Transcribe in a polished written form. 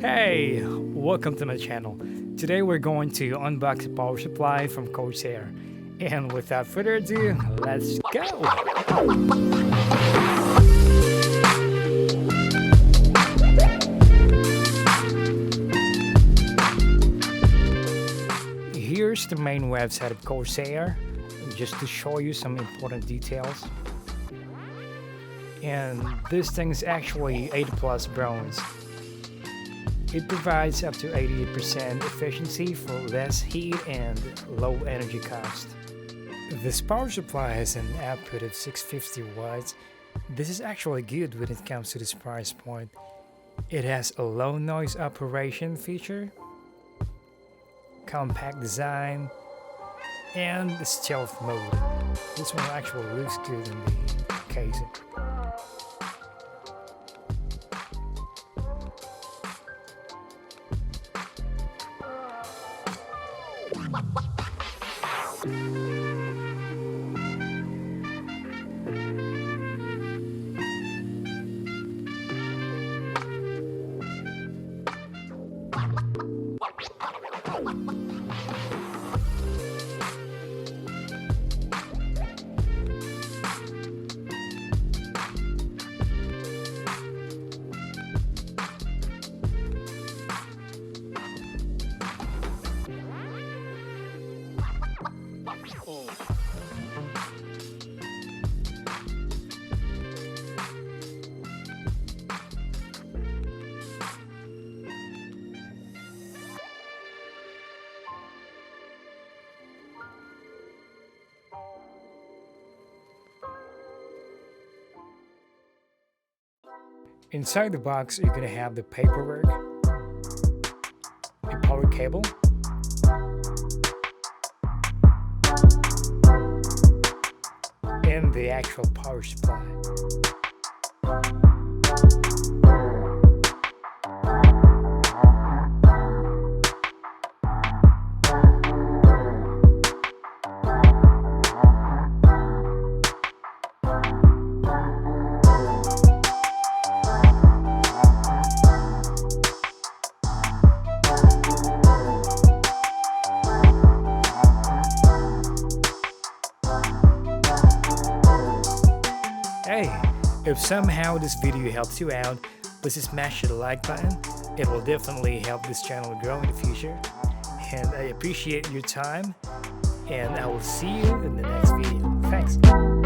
Hey, welcome to my channel. Today we're going to unbox a power supply from Corsair. And without further ado, let's go! Here's the main website of Corsair, just to show you some important details. And this thing is actually 80 plus bronze. It provides up to 88% efficiency for less heat and low energy cost. This power supply has an output of 650 watts. This is actually good when it comes to this price point. It has a low noise operation feature, compact design, and the stealth mode. This one actually looks good in the casing. Inside the box, you're gonna have the paperwork, a power cable, and the actual power supply. Hey, if somehow this video helps you out, please smash the like button. It will definitely help this channel grow in the future. And I appreciate your time, and I will see you in the next video. Thanks.